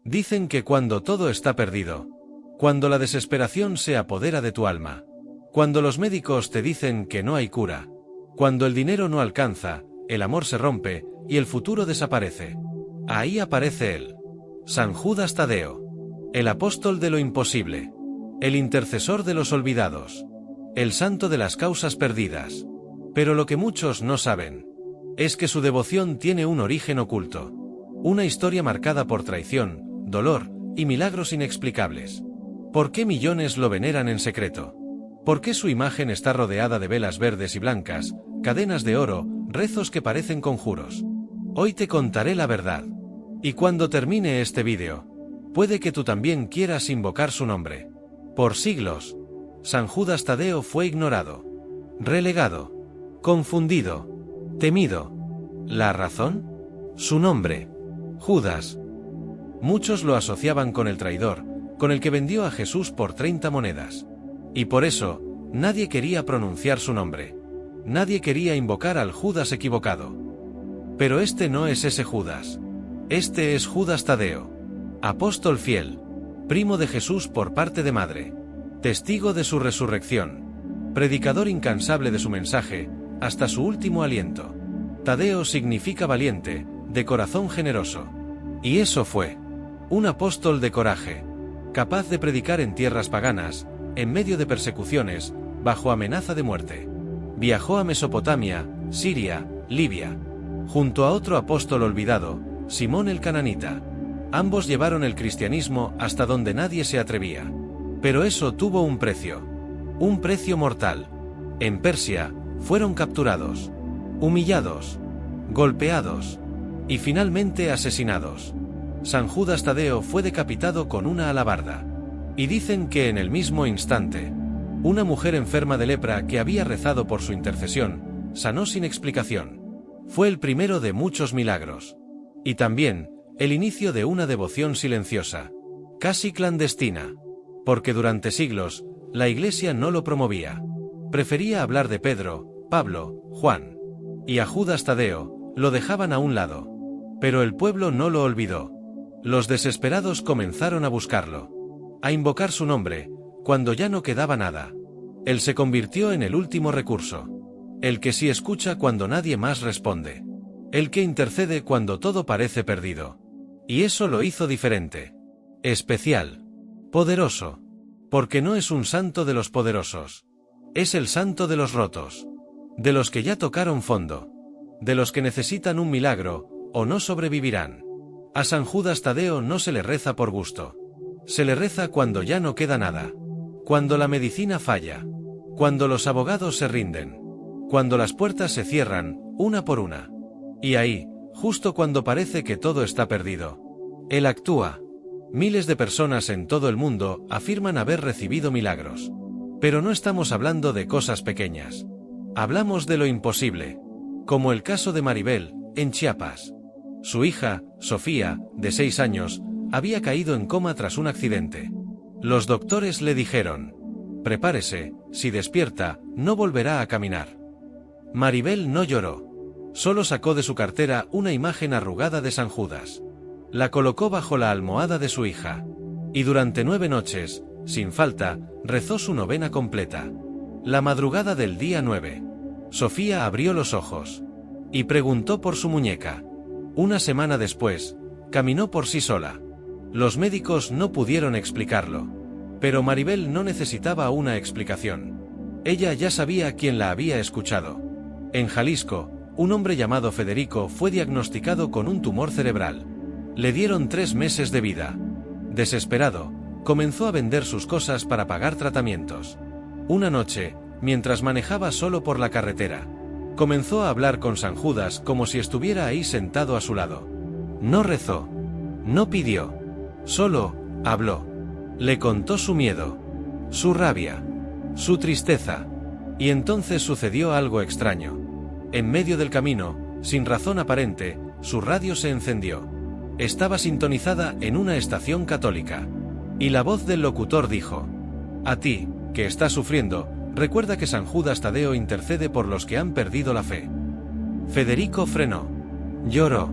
Dicen que cuando todo está perdido, cuando la desesperación se apodera de tu alma, cuando los médicos te dicen que no hay cura, cuando el dinero no alcanza, el amor se rompe y el futuro desaparece, ahí aparece él, San Judas Tadeo, el apóstol de lo imposible, el intercesor de los olvidados, el santo de las causas perdidas. Pero lo que muchos no saben es que su devoción tiene un origen oculto, una historia marcada por traición, dolor y milagros inexplicables. ¿Por qué millones lo veneran en secreto? ¿Por qué su imagen está rodeada de velas verdes y blancas, cadenas de oro, rezos que parecen conjuros? Hoy te contaré la verdad. Y cuando termine este vídeo, puede que tú también quieras invocar su nombre. Por siglos, San Judas Tadeo fue ignorado, relegado, confundido, temido. ¿La razón? Su nombre, Judas. Muchos lo asociaban con el traidor, con el que vendió a Jesús por 30 monedas. Y por eso, nadie quería pronunciar su nombre. Nadie quería invocar al Judas equivocado. Pero este no es ese Judas. Este es Judas Tadeo, apóstol fiel, primo de Jesús por parte de madre, testigo de su resurrección, predicador incansable de su mensaje, hasta su último aliento. Tadeo significa valiente, de corazón generoso. Y eso fue. Un apóstol de coraje, capaz de predicar en tierras paganas, en medio de persecuciones, bajo amenaza de muerte. Viajó a Mesopotamia, Siria, Libia. Junto a otro apóstol olvidado, Simón el Cananita. Ambos llevaron el cristianismo hasta donde nadie se atrevía. Pero eso tuvo un precio mortal. En Persia, fueron capturados, humillados, golpeados y finalmente asesinados. San Judas Tadeo fue decapitado con una alabarda. Y dicen que en el mismo instante, una mujer enferma de lepra que había rezado por su intercesión, sanó sin explicación. Fue el primero de muchos milagros. Y también, el inicio de una devoción silenciosa, casi clandestina. Porque durante siglos, la Iglesia no lo promovía. Prefería hablar de Pedro, Pablo, Juan. Y a Judas Tadeo, lo dejaban a un lado. Pero el pueblo no lo olvidó. Los desesperados comenzaron a buscarlo, a invocar su nombre, cuando ya no quedaba nada. Él se convirtió en el último recurso. El que sí escucha cuando nadie más responde. El que intercede cuando todo parece perdido. Y eso lo hizo diferente. Especial. Poderoso. Porque no es un santo de los poderosos. Es el santo de los rotos. De los que ya tocaron fondo. De los que necesitan un milagro, o no sobrevivirán. A San Judas Tadeo no se le reza por gusto. Se le reza cuando ya no queda nada. Cuando la medicina falla. Cuando los abogados se rinden. Cuando las puertas se cierran, una por una. Y ahí, justo cuando parece que todo está perdido, él actúa. Miles de personas en todo el mundo afirman haber recibido milagros. Pero no estamos hablando de cosas pequeñas. Hablamos de lo imposible. Como el caso de Maribel, en Chiapas. Su hija, Sofía, de 6 años, había caído en coma tras un accidente. Los doctores le dijeron: prepárese, si despierta, no volverá a caminar. Maribel no lloró. Solo sacó de su cartera una imagen arrugada de San Judas. La colocó bajo la almohada de su hija. Y durante 9 noches, sin falta, rezó su novena completa. La madrugada del día 9. Sofía abrió los ojos. Y preguntó por su muñeca. Una semana después, caminó por sí sola. Los médicos no pudieron explicarlo. Pero Maribel no necesitaba una explicación. Ella ya sabía quién la había escuchado. En Jalisco, un hombre llamado Federico fue diagnosticado con un tumor cerebral. Le dieron 3 meses de vida. Desesperado, comenzó a vender sus cosas para pagar tratamientos. Una noche, mientras manejaba solo por la carretera, comenzó a hablar con San Judas como si estuviera ahí sentado a su lado. No rezó. No pidió. Solo habló. Le contó su miedo, su rabia, su tristeza. Y entonces sucedió algo extraño. En medio del camino, sin razón aparente, su radio se encendió. Estaba sintonizada en una estación católica. Y la voz del locutor dijo: a ti, que estás sufriendo, recuerda que San Judas Tadeo intercede por los que han perdido la fe. Federico frenó. Lloró.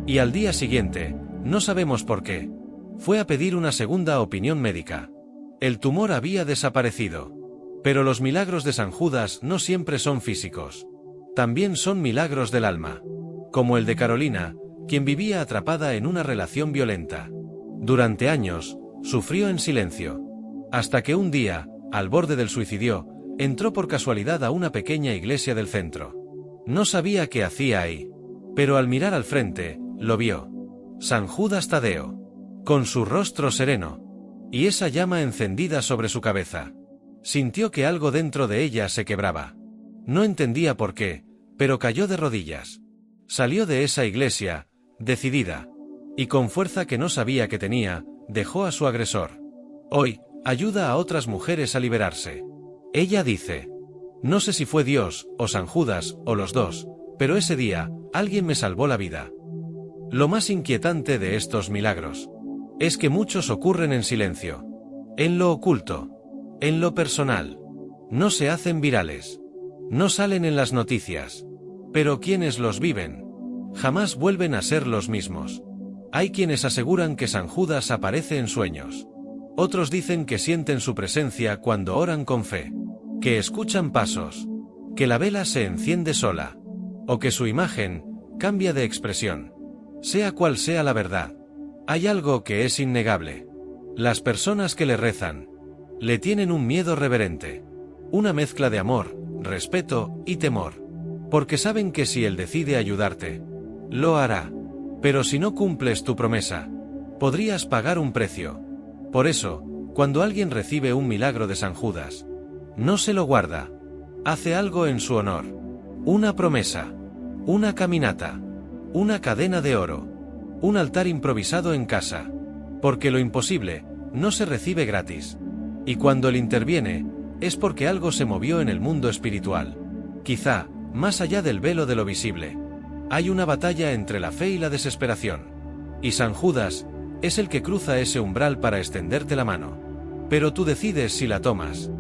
Y al día siguiente, no sabemos por qué, Fue a pedir una segunda opinión médica. El tumor había desaparecido. Pero los milagros de San Judas no siempre son físicos. También son milagros del alma. Como el de Carolina, quien vivía atrapada en una relación violenta. Durante años, sufrió en silencio. Hasta que un día, al borde del suicidio, entró por casualidad a una pequeña iglesia del centro. No sabía qué hacía ahí. Pero al mirar al frente, lo vio. San Judas Tadeo. Con su rostro sereno. Y esa llama encendida sobre su cabeza. Sintió que algo dentro de ella se quebraba. No entendía por qué, pero cayó de rodillas. Salió de esa iglesia, decidida. Y con fuerza que no sabía que tenía, dejó a su agresor. Hoy, ayuda a otras mujeres a liberarse. Ella dice: no sé si fue Dios, o San Judas, o los dos, pero ese día, alguien me salvó la vida. Lo más inquietante de estos milagros es que muchos ocurren en silencio, en lo oculto, en lo personal. No se hacen virales, no salen en las noticias, pero quienes los viven jamás vuelven a ser los mismos. Hay quienes aseguran que San Judas aparece en sueños. Otros dicen que sienten su presencia cuando oran con fe, que escuchan pasos, que la vela se enciende sola, o que su imagen cambia de expresión. Sea cual sea la verdad, hay algo que es innegable. Las personas que le rezan le tienen un miedo reverente, una mezcla de amor, respeto y temor, porque saben que si él decide ayudarte, lo hará. Pero si no cumples tu promesa, podrías pagar un precio. Por eso, cuando alguien recibe un milagro de San Judas, no se lo guarda, hace algo en su honor. Una promesa, una caminata, una cadena de oro, un altar improvisado en casa. Porque lo imposible no se recibe gratis. Y cuando él interviene, es porque algo se movió en el mundo espiritual. Quizá, más allá del velo de lo visible, hay una batalla entre la fe y la desesperación. Y San Judas es el que cruza ese umbral para extenderte la mano. Pero tú decides si la tomas.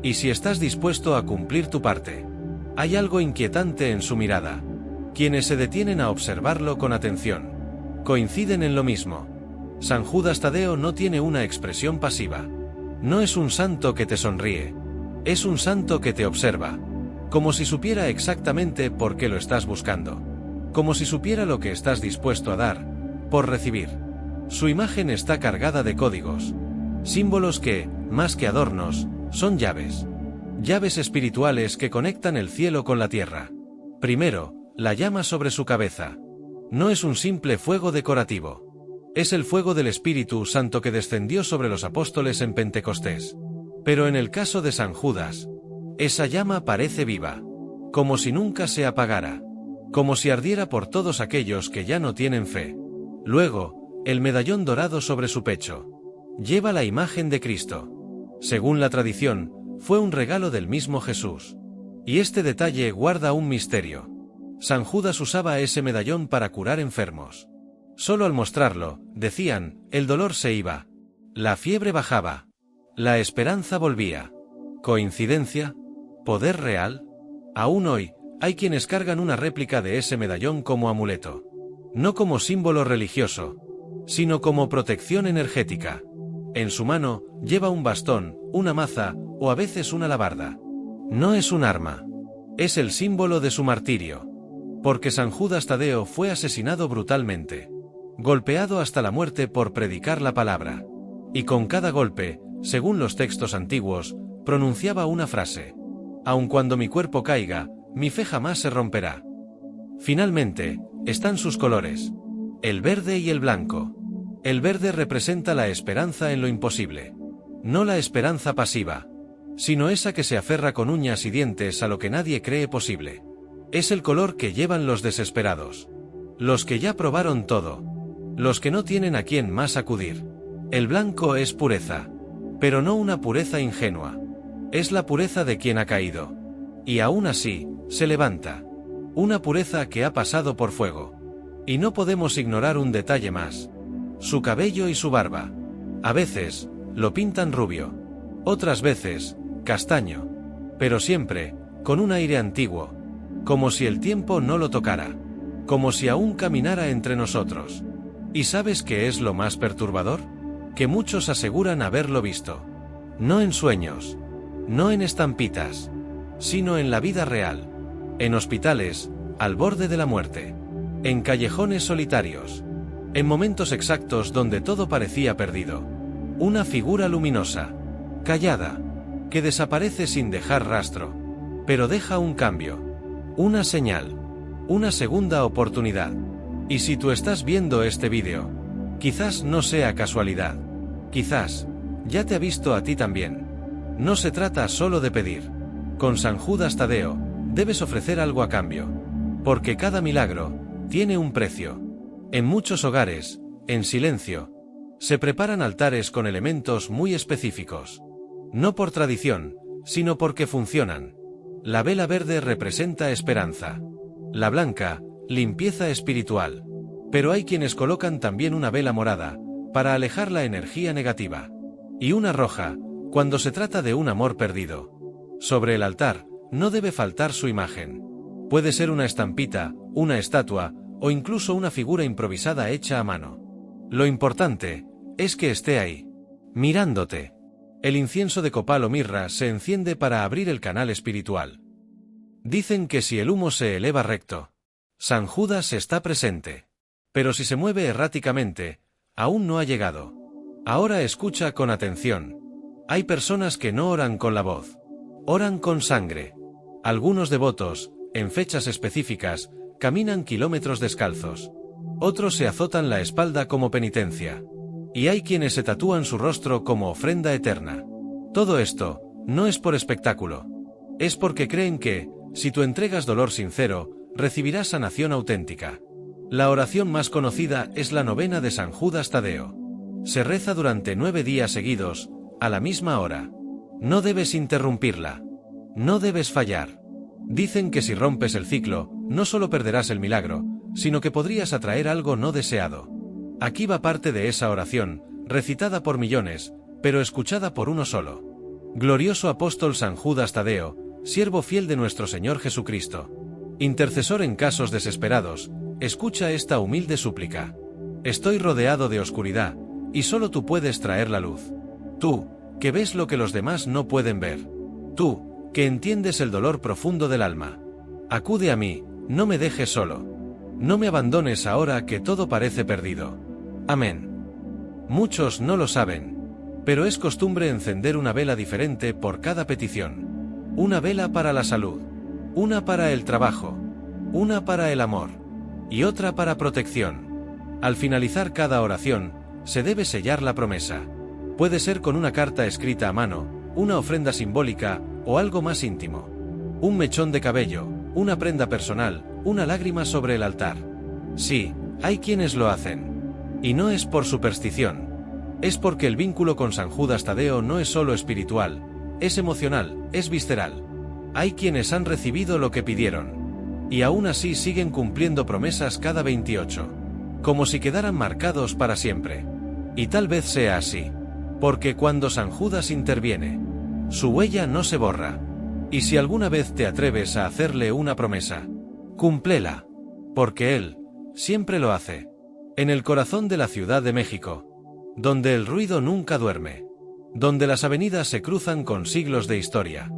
Y si estás dispuesto a cumplir tu parte. Hay algo inquietante en su mirada. Quienes se detienen a observarlo con atención coinciden en lo mismo. San Judas Tadeo no tiene una expresión pasiva. No es un santo que te sonríe. Es un santo que te observa. Como si supiera exactamente por qué lo estás buscando. Como si supiera lo que estás dispuesto a dar por recibir. Su imagen está cargada de códigos. Símbolos que, más que adornos, son llaves. Llaves espirituales que conectan el cielo con la tierra. Primero, la llama sobre su cabeza. No es un simple fuego decorativo. Es el fuego del Espíritu Santo que descendió sobre los apóstoles en Pentecostés. Pero en el caso de San Judas, esa llama parece viva. Como si nunca se apagara. Como si ardiera por todos aquellos que ya no tienen fe. Luego, el medallón dorado sobre su pecho lleva la imagen de Cristo. Según la tradición, fue un regalo del mismo Jesús. Y este detalle guarda un misterio. San Judas usaba ese medallón para curar enfermos. Solo al mostrarlo, decían, el dolor se iba. La fiebre bajaba. La esperanza volvía. ¿Coincidencia? ¿Poder real? Aún hoy, hay quienes cargan una réplica de ese medallón como amuleto. No como símbolo religioso, sino como protección energética. En su mano, lleva un bastón, una maza, o a veces una alabarda. No es un arma. Es el símbolo de su martirio. Porque San Judas Tadeo fue asesinado brutalmente. Golpeado hasta la muerte por predicar la palabra. Y con cada golpe, según los textos antiguos, pronunciaba una frase. Aun cuando mi cuerpo caiga, mi fe jamás se romperá. Finalmente, están sus colores. El verde y el blanco. El verde representa la esperanza en lo imposible. No la esperanza pasiva, sino esa que se aferra con uñas y dientes a lo que nadie cree posible. Es el color que llevan los desesperados. Los que ya probaron todo. Los que no tienen a quién más acudir. El blanco es pureza. Pero no una pureza ingenua. Es la pureza de quien ha caído. Y aún así, se levanta. Una pureza que ha pasado por fuego. Y no podemos ignorar un detalle más. Su cabello y su barba. A veces, lo pintan rubio. Otras veces, castaño. Pero siempre, con un aire antiguo. Como si el tiempo no lo tocara. Como si aún caminara entre nosotros. ¿Y sabes qué es lo más perturbador? que muchos aseguran haberlo visto. No en sueños, no en estampitas, sino en la vida real, en hospitales, al borde de la muerte, en callejones solitarios, en momentos exactos donde todo parecía perdido. Una figura luminosa, callada, que desaparece sin dejar rastro, pero deja un cambio, una señal, una segunda oportunidad. Y si tú estás viendo este vídeo, quizás no sea casualidad, quizás ya te ha visto a ti también. No se trata solo de pedir. Con San Judas Tadeo, debes ofrecer algo a cambio, porque cada milagro tiene un precio. En muchos hogares, en silencio, se preparan altares con elementos muy específicos. No por tradición, sino porque funcionan. La vela verde representa esperanza. La blanca, limpieza espiritual. Pero hay quienes colocan también una vela morada, para alejar la energía negativa. Y una roja, cuando se trata de un amor perdido. Sobre el altar, no debe faltar su imagen. Puede ser una estampita, una estatua, o incluso una figura improvisada hecha a mano. Lo importante es que esté ahí, mirándote. El incienso de copal o mirra se enciende para abrir el canal espiritual. Dicen que si el humo se eleva recto, San Judas está presente. Pero si se mueve erráticamente, aún no ha llegado. Ahora escucha con atención. Hay personas que no oran con la voz, oran con sangre. Algunos devotos, en fechas específicas, caminan kilómetros descalzos. Otros se azotan la espalda como penitencia. Y hay quienes se tatúan su rostro como ofrenda eterna. Todo esto no es por espectáculo. Es porque creen que, si tú entregas dolor sincero, recibirás sanación auténtica. La oración más conocida es la novena de San Judas Tadeo. Se reza durante 9 días seguidos, a la misma hora. No debes interrumpirla. No debes fallar. Dicen que si rompes el ciclo, no solo perderás el milagro, sino que podrías atraer algo no deseado. Aquí va parte de esa oración, recitada por millones, pero escuchada por uno solo. Glorioso apóstol San Judas Tadeo, siervo fiel de nuestro Señor Jesucristo, intercesor en casos desesperados, escucha esta humilde súplica. Estoy rodeado de oscuridad, y solo tú puedes traer la luz. Tú, que ves lo que los demás no pueden ver. Tú, que entiendes el dolor profundo del alma. Acude a mí, no me dejes solo. No me abandones ahora que todo parece perdido. Amén. Muchos no lo saben, pero es costumbre encender una vela diferente por cada petición. Una vela para la salud, una para el trabajo, una para el amor, y otra para protección. Al finalizar cada oración, se debe sellar la promesa. Puede ser con una carta escrita a mano, una ofrenda simbólica, o algo más íntimo. Un mechón de cabello, una prenda personal, una lágrima sobre el altar. Sí, hay quienes lo hacen. Y no es por superstición. Es porque el vínculo con San Judas Tadeo no es solo espiritual, es emocional, es visceral. Hay quienes han recibido lo que pidieron. Y aún así siguen cumpliendo promesas cada 28. Como si quedaran marcados para siempre. Y tal vez sea así. Porque cuando San Judas interviene, su huella no se borra. Y si alguna vez te atreves a hacerle una promesa, cúmplela. Porque él siempre lo hace. En el corazón de la Ciudad de México, donde el ruido nunca duerme, donde las avenidas se cruzan con siglos de historia,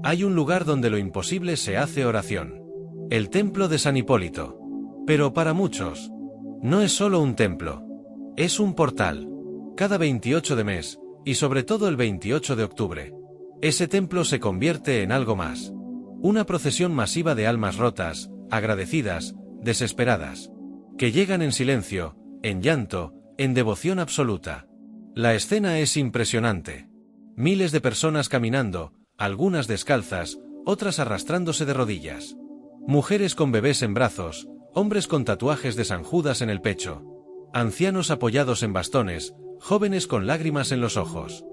hay un lugar donde lo imposible se hace oración. El templo de San Hipólito. Pero para muchos, no es solo un templo, es un portal. Cada 28 de mes, y sobre todo el 28 de octubre, ese templo se convierte en algo más. Una procesión masiva de almas rotas, agradecidas, desesperadas, que llegan en silencio, en llanto, en devoción absoluta. La escena es impresionante. Miles de personas caminando, algunas descalzas, otras arrastrándose de rodillas. Mujeres con bebés en brazos, hombres con tatuajes de San Judas en el pecho, ancianos apoyados en bastones, jóvenes con lágrimas en los ojos.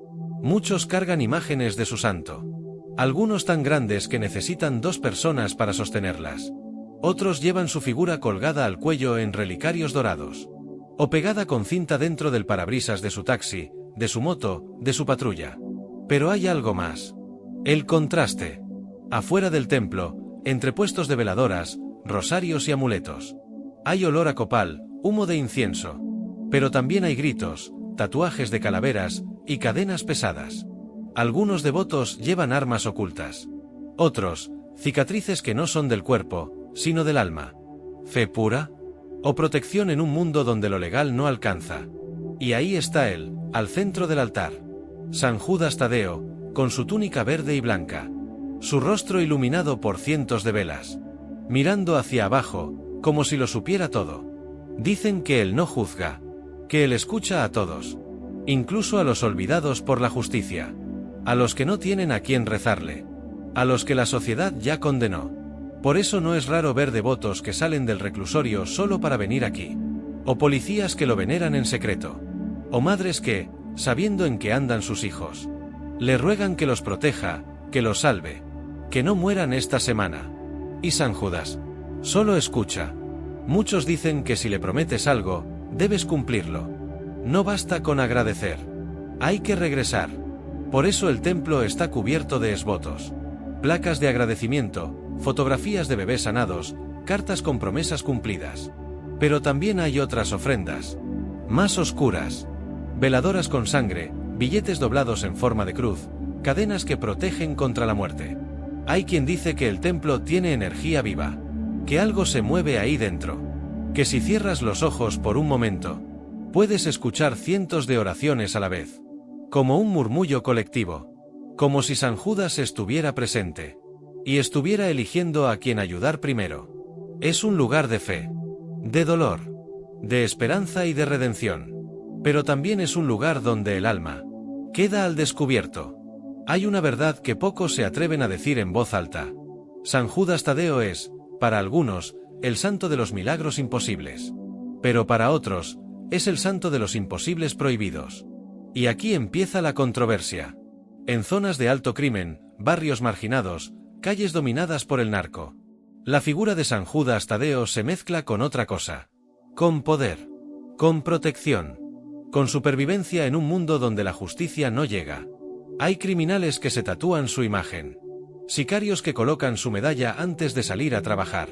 Muchos cargan imágenes de su santo. Algunos tan grandes que necesitan 2 personas para sostenerlas. Otros llevan su figura colgada al cuello en relicarios dorados. O pegada con cinta dentro del parabrisas de su taxi, de su moto, de su patrulla. Pero hay algo más. El contraste. Afuera del templo, entre puestos de veladoras, rosarios y amuletos. Hay olor a copal, humo de incienso. Pero también hay gritos, tatuajes de calaveras y cadenas pesadas. Algunos devotos llevan armas ocultas. Otros, cicatrices que no son del cuerpo, sino del alma. ¿Fe pura? ¿O protección en un mundo donde lo legal no alcanza? Y ahí está él, al centro del altar. San Judas Tadeo, con su túnica verde y blanca. Su rostro iluminado por cientos de velas. Mirando hacia abajo, como si lo supiera todo. Dicen que él no juzga. Que él escucha a todos. Incluso a los olvidados por la justicia. A los que no tienen a quién rezarle. A los que la sociedad ya condenó. Por eso no es raro ver devotos que salen del reclusorio solo para venir aquí. O policías que lo veneran en secreto. O madres que, sabiendo en qué andan sus hijos, le ruegan que los proteja, que los salve. Que no mueran esta semana. Y San Judas solo escucha. Muchos dicen que si le prometes algo, debes cumplirlo. No basta con agradecer. Hay que regresar. Por eso el templo está cubierto de esvotos. Placas de agradecimiento, fotografías de bebés sanados, cartas con promesas cumplidas. Pero también hay otras ofrendas. Más oscuras. Veladoras con sangre, billetes doblados en forma de cruz, cadenas que protegen contra la muerte. Hay quien dice que el templo tiene energía viva. Que algo se mueve ahí dentro. Que si cierras los ojos por un momento, puedes escuchar cientos de oraciones a la vez. Como un murmullo colectivo. Como si San Judas estuviera presente. Y estuviera eligiendo a quien ayudar primero. Es un lugar de fe. De dolor. De esperanza y de redención. Pero también es un lugar donde el alma queda al descubierto. Hay una verdad que pocos se atreven a decir en voz alta. San Judas Tadeo es, para algunos, el santo de los milagros imposibles. Pero para otros, es el santo de los imposibles prohibidos. Y aquí empieza la controversia. En zonas de alto crimen, barrios marginados, calles dominadas por el narco, la figura de San Judas Tadeo se mezcla con otra cosa. Con poder. Con protección. Con supervivencia en un mundo donde la justicia no llega. Hay criminales que se tatúan su imagen. Sicarios que colocan su medalla antes de salir a trabajar.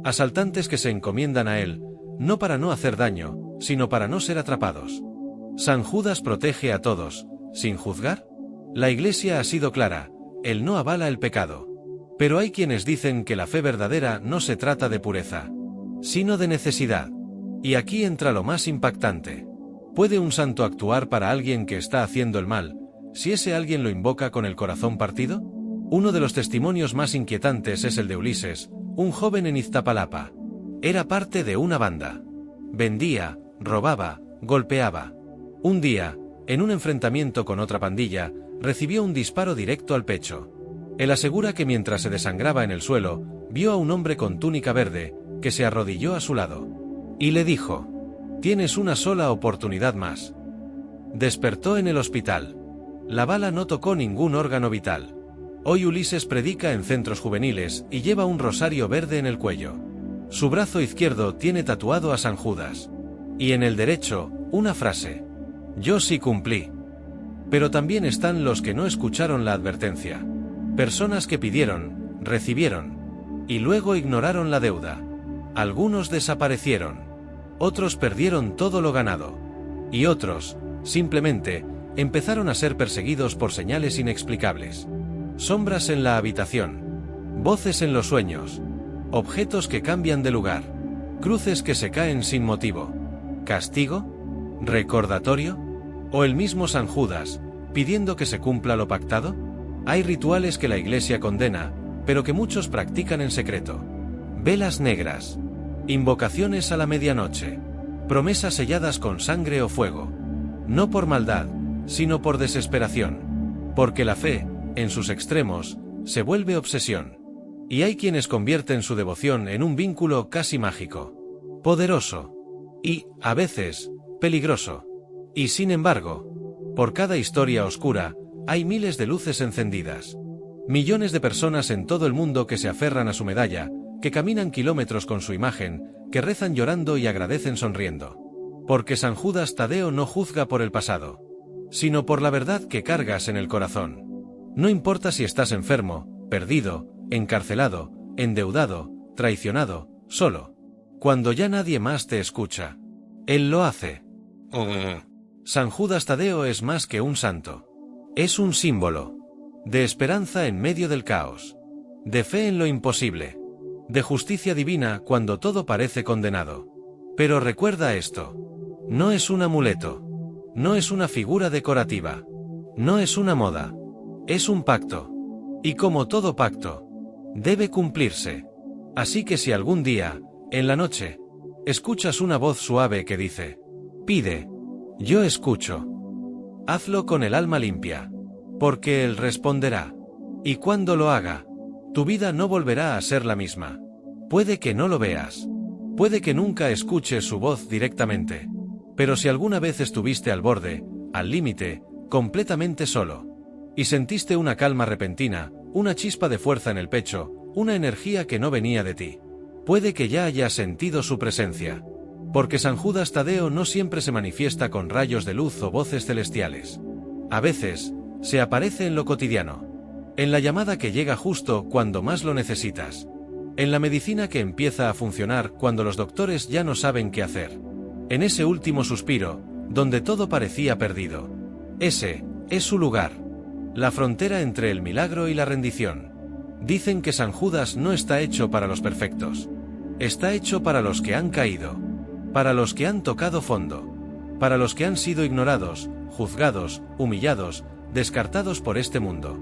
Asaltantes que se encomiendan a él, no para no hacer daño, sino para no ser atrapados. San Judas protege a todos, sin juzgar. La Iglesia ha sido clara, él no avala el pecado. Pero hay quienes dicen que la fe verdadera no se trata de pureza, sino de necesidad. Y aquí entra lo más impactante. ¿Puede un santo actuar para alguien que está haciendo el mal, si ese alguien lo invoca con el corazón partido? Uno de los testimonios más inquietantes es el de Ulises, un joven en Iztapalapa. Era parte de una banda. Vendía, robaba, golpeaba. Un día, en un enfrentamiento con otra pandilla, recibió un disparo directo al pecho. Él asegura que mientras se desangraba en el suelo, vio a un hombre con túnica verde, que se arrodilló a su lado. Y le dijo: «Tienes una sola oportunidad más». Despertó en el hospital. La bala no tocó ningún órgano vital. Hoy Ulises predica en centros juveniles y lleva un rosario verde en el cuello. Su brazo izquierdo tiene tatuado a San Judas. Y en el derecho, una frase: «Yo sí cumplí». Pero también están los que no escucharon la advertencia. Personas que pidieron, recibieron, y luego ignoraron la deuda. Algunos desaparecieron. Otros perdieron todo lo ganado. Y otros, simplemente, empezaron a ser perseguidos por señales inexplicables. Sombras en la habitación. Voces en los sueños. Objetos que cambian de lugar. Cruces que se caen sin motivo. ¿Castigo? ¿Recordatorio? ¿O el mismo San Judas, pidiendo que se cumpla lo pactado? Hay rituales que la Iglesia condena, pero que muchos practican en secreto. Velas negras. Invocaciones a la medianoche. Promesas selladas con sangre o fuego. No por maldad, sino por desesperación. Porque la fe, en sus extremos, se vuelve obsesión. Y hay quienes convierten su devoción en un vínculo casi mágico. Poderoso. Y, a veces, peligroso. Y sin embargo, por cada historia oscura, hay miles de luces encendidas. Millones de personas en todo el mundo que se aferran a su medalla, que caminan kilómetros con su imagen, que rezan llorando y agradecen sonriendo. Porque San Judas Tadeo no juzga por el pasado, sino por la verdad que cargas en el corazón. No importa si estás enfermo, perdido, encarcelado, endeudado, traicionado, solo. Cuando ya nadie más te escucha, Él lo hace. San Judas Tadeo es más que un santo. Es un símbolo de esperanza en medio del caos, de fe en lo imposible, de justicia divina cuando todo parece condenado. Pero recuerda esto: no es un amuleto, no es una figura decorativa, no es una moda, es un pacto. Y como todo pacto, debe cumplirse. Así que si algún día, en la noche, escuchas una voz suave que dice: pide, yo escucho. Hazlo con el alma limpia, porque Él responderá. Y cuando lo haga, tu vida no volverá a ser la misma. Puede que no lo veas, puede que nunca escuches su voz directamente, pero si alguna vez estuviste al borde, al límite, completamente solo, y sentiste una calma repentina, una chispa de fuerza en el pecho, una energía que no venía de ti, puede que ya hayas sentido su presencia. Porque San Judas Tadeo no siempre se manifiesta con rayos de luz o voces celestiales. A veces, se aparece en lo cotidiano. En la llamada que llega justo cuando más lo necesitas. En la medicina que empieza a funcionar cuando los doctores ya no saben qué hacer. En ese último suspiro, donde todo parecía perdido. Ese es su lugar. La frontera entre el milagro y la rendición. Dicen que San Judas no está hecho para los perfectos. Está hecho para los que han caído. Para los que han tocado fondo. Para los que han sido ignorados, juzgados, humillados, descartados por este mundo.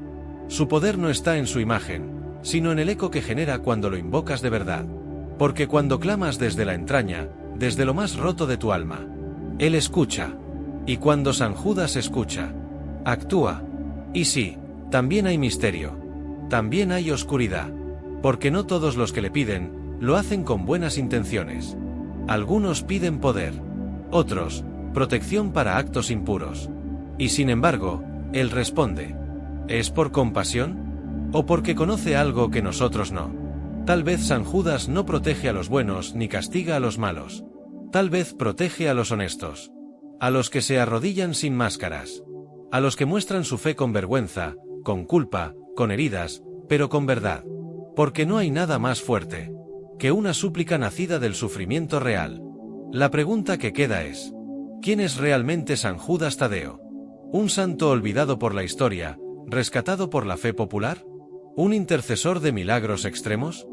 Su poder no está en su imagen, sino en el eco que genera cuando lo invocas de verdad. Porque cuando clamas desde la entraña, desde lo más roto de tu alma, Él escucha. Y cuando San Judas escucha, actúa. Y sí, también hay misterio. También hay oscuridad. Porque no todos los que le piden, lo hacen con buenas intenciones. Algunos piden poder. Otros, protección para actos impuros. Y sin embargo, Él responde. ¿Es por compasión? ¿O porque conoce algo que nosotros no? Tal vez San Judas no protege a los buenos ni castiga a los malos. Tal vez protege a los honestos. A los que se arrodillan sin máscaras. A los que muestran su fe con vergüenza, con culpa, con heridas, pero con verdad. Porque no hay nada más fuerte que una súplica nacida del sufrimiento real. La pregunta que queda es: ¿quién es realmente San Judas Tadeo? ¿Un santo olvidado por la historia, rescatado por la fe popular? ¿Un intercesor de milagros extremos?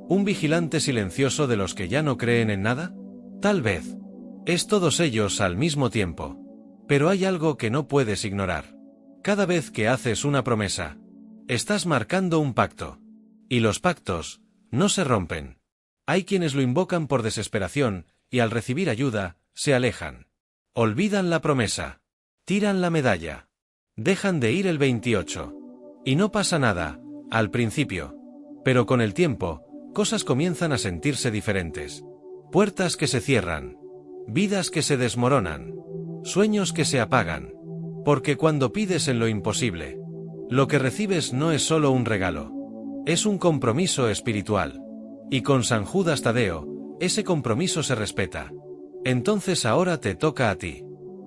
¿Un vigilante silencioso de los que ya no creen en nada? Tal vez. Es todos ellos al mismo tiempo. Pero hay algo que no puedes ignorar. Cada vez que haces una promesa, estás marcando un pacto. Y los pactos no se rompen. Hay quienes lo invocan por desesperación, y al recibir ayuda, se alejan. Olvidan la promesa. Tiran la medalla. Dejan de ir el 28. Y no pasa nada, al principio. Pero con el tiempo, cosas comienzan a sentirse diferentes. Puertas que se cierran. Vidas que se desmoronan. Sueños que se apagan. Porque cuando pides en lo imposible, lo que recibes no es solo un regalo. Es un compromiso espiritual. Y con San Judas Tadeo, ese compromiso se respeta. Entonces ahora te toca a ti.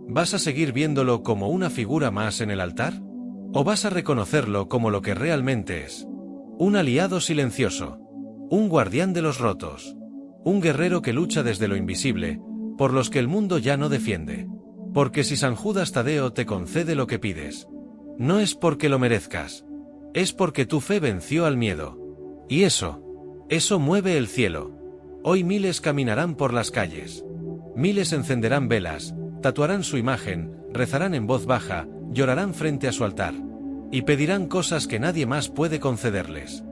¿Vas a seguir viéndolo como una figura más en el altar? ¿O vas a reconocerlo como lo que realmente es? Un aliado silencioso. Un guardián de los rotos. Un guerrero que lucha desde lo invisible, por los que el mundo ya no defiende. Porque si San Judas Tadeo te concede lo que pides, no es porque lo merezcas. Es porque tu fe venció al miedo. Y eso mueve el cielo. Hoy miles caminarán por las calles. Miles encenderán velas, tatuarán su imagen, rezarán en voz baja, llorarán frente a su altar. Y pedirán cosas que nadie más puede concederles.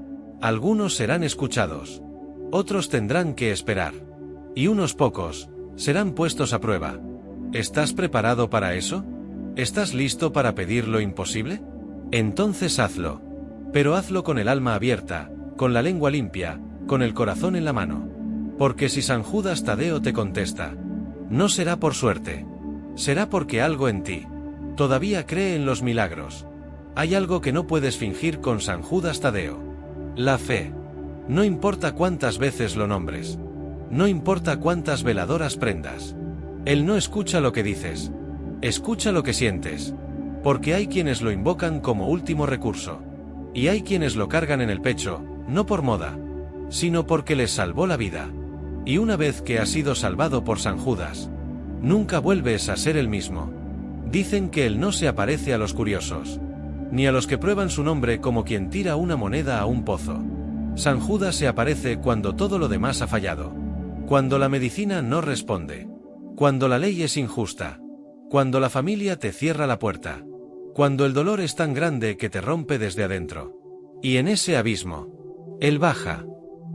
Algunos serán escuchados. Otros tendrán que esperar. Y unos pocos serán puestos a prueba. ¿Estás preparado para eso? ¿Estás listo para pedir lo imposible? Entonces hazlo. Pero hazlo con el alma abierta, con la lengua limpia, con el corazón en la mano. Porque si San Judas Tadeo te contesta, no será por suerte. Será porque algo en ti todavía cree en los milagros. Hay algo que no puedes fingir con San Judas Tadeo. La fe. No importa cuántas veces lo nombres. No importa cuántas veladoras prendas. Él no escucha lo que dices. Escucha lo que sientes. Porque hay quienes lo invocan como último recurso. Y hay quienes lo cargan en el pecho, no por moda, sino porque les salvó la vida. Y una vez que has sido salvado por San Judas, nunca vuelves a ser el mismo. Dicen que él no se aparece a los curiosos, ni a los que prueban su nombre como quien tira una moneda a un pozo. San Judas se aparece cuando todo lo demás ha fallado, cuando la medicina no responde, cuando la ley es injusta, cuando la familia te cierra la puerta, cuando el dolor es tan grande que te rompe desde adentro. Y en ese abismo, él baja,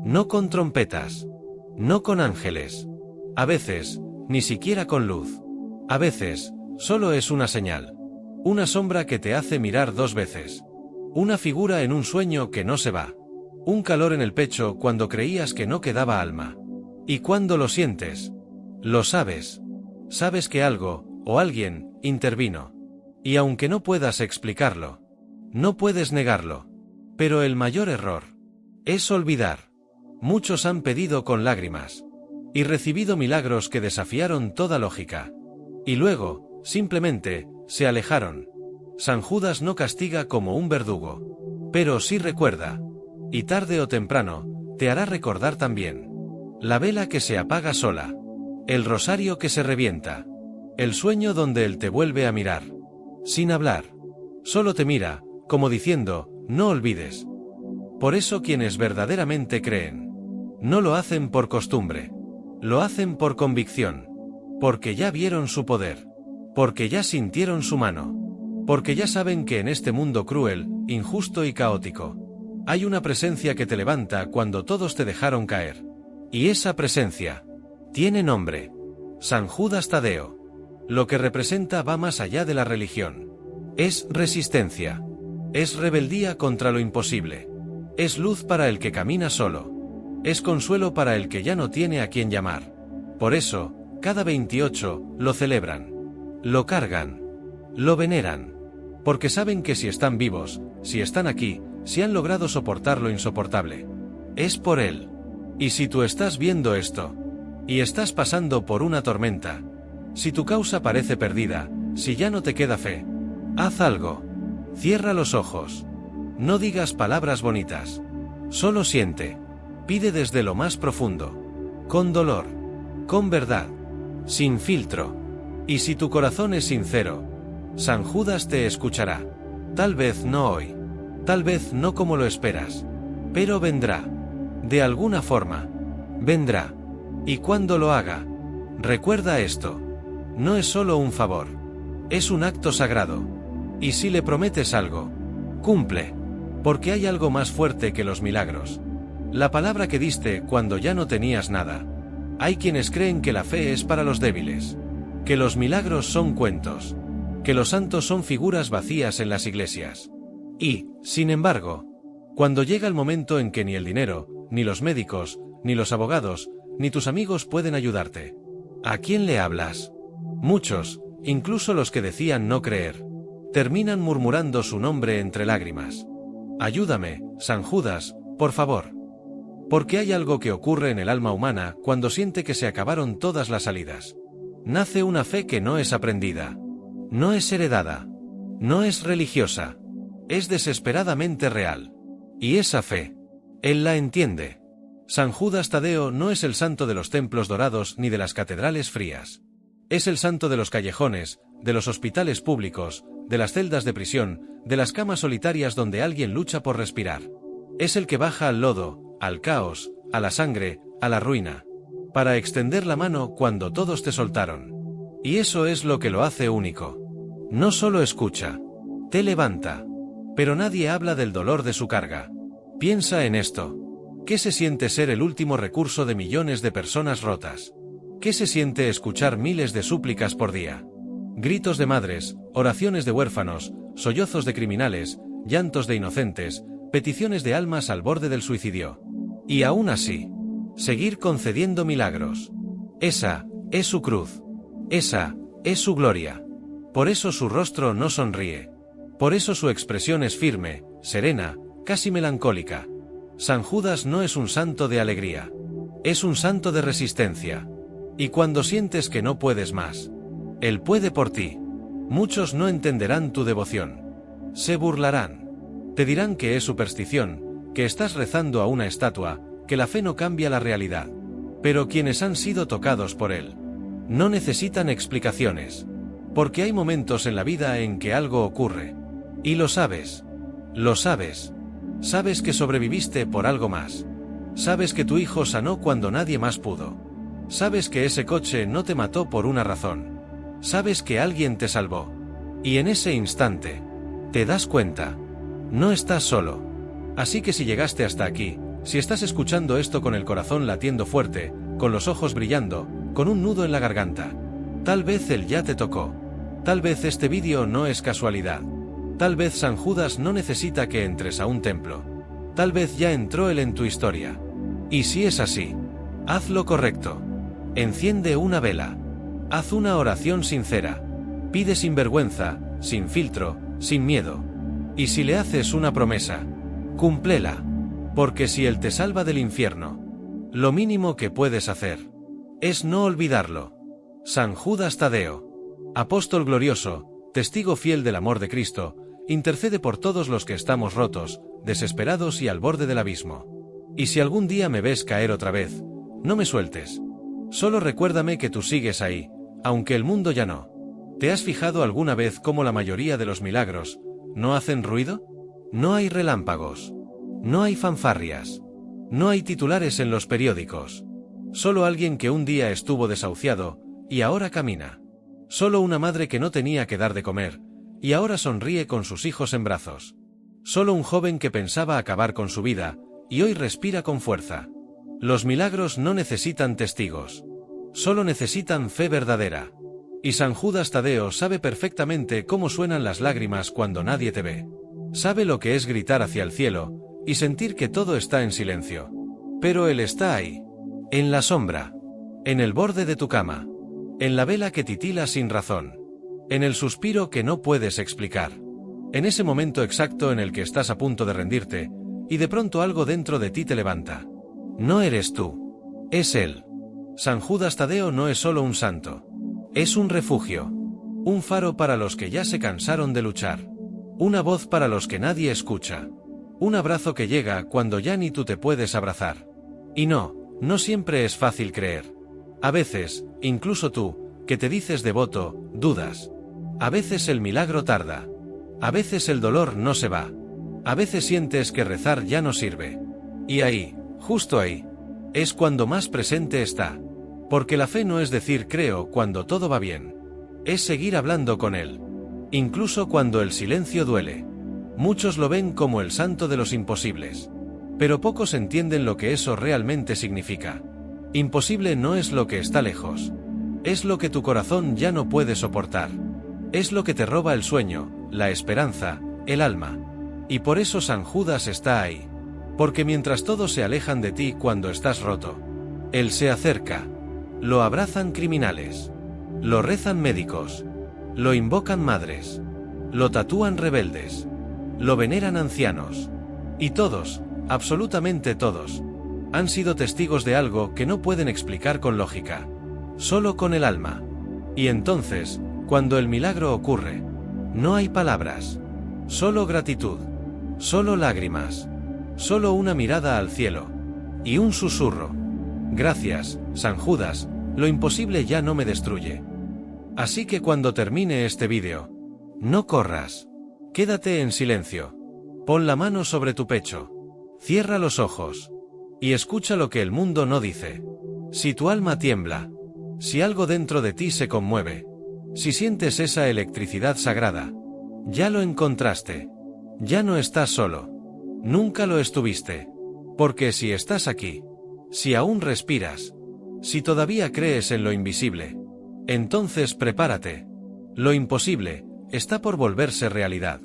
no con trompetas, no con ángeles, a veces, ni siquiera con luz, a veces, solo es una señal, una sombra que te hace mirar 2 veces, una figura en un sueño que no se va, un calor en el pecho cuando creías que no quedaba alma. Y cuando lo sientes, lo sabes, sabes que algo, o alguien, intervino. Y aunque no puedas explicarlo, no puedes negarlo. Pero el mayor error es olvidar. Muchos han pedido con lágrimas y recibido milagros que desafiaron toda lógica. Y luego, simplemente, se alejaron. San Judas no castiga como un verdugo, pero sí recuerda. Y tarde o temprano, te hará recordar también. La vela que se apaga sola. El rosario que se revienta. El sueño donde él te vuelve a mirar. Sin hablar. Solo te mira, como diciendo, no olvides. Por eso quienes verdaderamente creen, no lo hacen por costumbre. Lo hacen por convicción. Porque ya vieron su poder. Porque ya sintieron su mano. Porque ya saben que en este mundo cruel, injusto y caótico, hay una presencia que te levanta cuando todos te dejaron caer. Y esa presencia tiene nombre. San Judas Tadeo. Lo que representa va más allá de la religión. Es resistencia. Es rebeldía contra lo imposible. Es luz para el que camina solo. Es consuelo para el que ya no tiene a quien llamar. Por eso, cada 28, lo celebran. Lo cargan. Lo veneran. Porque saben que si están vivos, si están aquí, si han logrado soportar lo insoportable, es por él. Y si tú estás viendo esto, y estás pasando por una tormenta, si tu causa parece perdida, si ya no te queda fe, haz algo. Cierra los ojos. No digas palabras bonitas. Solo siente. Pide desde lo más profundo. Con dolor. Con verdad. Sin filtro. Y si tu corazón es sincero, San Judas te escuchará. Tal vez no hoy. Tal vez no como lo esperas. Pero vendrá. De alguna forma. Vendrá. Y cuando lo haga, recuerda esto. No es solo un favor. Es un acto sagrado. Y si le prometes algo, cumple. Porque hay algo más fuerte que los milagros. La palabra que diste cuando ya no tenías nada. Hay quienes creen que la fe es para los débiles. Que los milagros son cuentos. Que los santos son figuras vacías en las iglesias. Y, sin embargo, cuando llega el momento en que ni el dinero, ni los médicos, ni los abogados, ni tus amigos pueden ayudarte, ¿a quién le hablas? Muchos, incluso los que decían no creer, terminan murmurando su nombre entre lágrimas. Ayúdame, San Judas, por favor. Porque hay algo que ocurre en el alma humana cuando siente que se acabaron todas las salidas. Nace una fe que no es aprendida. No es heredada. No es religiosa. Es desesperadamente real. Y esa fe, él la entiende. San Judas Tadeo no es el santo de los templos dorados ni de las catedrales frías. Es el santo de los callejones, de los hospitales públicos, de las celdas de prisión, de las camas solitarias donde alguien lucha por respirar. Es el que baja al lodo, al caos, a la sangre, a la ruina, para extender la mano cuando todos te soltaron. Y eso es lo que lo hace único. No solo escucha, te levanta. Pero nadie habla del dolor de su carga. Piensa en esto. ¿Qué se siente ser el último recurso de millones de personas rotas? ¿Qué se siente escuchar miles de súplicas por día? Gritos de madres, oraciones de huérfanos, sollozos de criminales, llantos de inocentes, peticiones de almas al borde del suicidio. Y aún así, seguir concediendo milagros. Esa es su cruz. Esa es su gloria. Por eso su rostro no sonríe. Por eso su expresión es firme, serena, casi melancólica. San Judas no es un santo de alegría. Es un santo de resistencia. Y cuando sientes que no puedes más, él puede por ti. Muchos no entenderán tu devoción. Se burlarán. Te dirán que es superstición, que estás rezando a una estatua, que la fe no cambia la realidad. Pero quienes han sido tocados por él, no necesitan explicaciones. Porque hay momentos en la vida en que algo ocurre. Y lo sabes. Lo sabes. Sabes que sobreviviste por algo más. Sabes que tu hijo sanó cuando nadie más pudo. Sabes que ese coche no te mató por una razón. Sabes que alguien te salvó. Y en ese instante, te das cuenta. No estás solo. Así que si llegaste hasta aquí, si estás escuchando esto con el corazón latiendo fuerte, con los ojos brillando, con un nudo en la garganta, tal vez él ya te tocó. Tal vez este vídeo no es casualidad. Tal vez San Judas no necesita que entres a un templo. Tal vez ya entró él en tu historia. Y si es así, haz lo correcto. Enciende una vela. Haz una oración sincera. Pide sin vergüenza, sin filtro, sin miedo. Y si le haces una promesa, cúmplela. Porque si él te salva del infierno, lo mínimo que puedes hacer es no olvidarlo. San Judas Tadeo, apóstol glorioso, testigo fiel del amor de Cristo, intercede por todos los que estamos rotos, desesperados y al borde del abismo. Y si algún día me ves caer otra vez, no me sueltes. Solo recuérdame que tú sigues ahí, aunque el mundo ya no. ¿Te has fijado alguna vez cómo la mayoría de los milagros no hacen ruido? No hay relámpagos. No hay fanfarrias. No hay titulares en los periódicos. Solo alguien que un día estuvo desahuciado y ahora camina. Solo una madre que no tenía que dar de comer y ahora sonríe con sus hijos en brazos. Solo un joven que pensaba acabar con su vida y hoy respira con fuerza. Los milagros no necesitan testigos. Solo necesitan fe verdadera. Y San Judas Tadeo sabe perfectamente cómo suenan las lágrimas cuando nadie te ve. Sabe lo que es gritar hacia el cielo y sentir que todo está en silencio. Pero él está ahí. En la sombra. En el borde de tu cama. En la vela que titila sin razón. En el suspiro que no puedes explicar. En ese momento exacto en el que estás a punto de rendirte, y de pronto algo dentro de ti te levanta. No eres tú. Es él. San Judas Tadeo no es solo un santo. Es un refugio. Un faro para los que ya se cansaron de luchar. Una voz para los que nadie escucha. Un abrazo que llega cuando ya ni tú te puedes abrazar. Y no siempre es fácil creer. A veces, incluso tú, que te dices devoto, dudas. A veces el milagro tarda. A veces el dolor no se va. A veces sientes que rezar ya no sirve. Y ahí, justo ahí, es cuando más presente está. Porque la fe no es decir creo cuando todo va bien. Es seguir hablando con él. Incluso cuando el silencio duele. Muchos lo ven como el santo de los imposibles. Pero pocos entienden lo que eso realmente significa. Imposible no es lo que está lejos. Es lo que tu corazón ya no puede soportar. Es lo que te roba el sueño, la esperanza, el alma. Y por eso San Judas está ahí. Porque mientras todos se alejan de ti cuando estás roto, él se acerca. Lo abrazan criminales. Lo rezan médicos. Lo invocan madres. Lo tatúan rebeldes. Lo veneran ancianos. Y todos, absolutamente todos, han sido testigos de algo que no pueden explicar con lógica. Solo con el alma. Y entonces, cuando el milagro ocurre, no hay palabras. Solo gratitud. Solo lágrimas. Solo una mirada al cielo. Y un susurro. Gracias, San Judas, lo imposible ya no me destruye. Así que cuando termine este vídeo, no corras. Quédate en silencio. Pon la mano sobre tu pecho. Cierra los ojos. Y escucha lo que el mundo no dice. Si tu alma tiembla, si algo dentro de ti se conmueve, si sientes esa electricidad sagrada, ya lo encontraste. Ya no estás solo. Nunca lo estuviste. Porque si estás aquí, si aún respiras, si todavía crees en lo invisible, entonces prepárate. Lo imposible está por volverse realidad.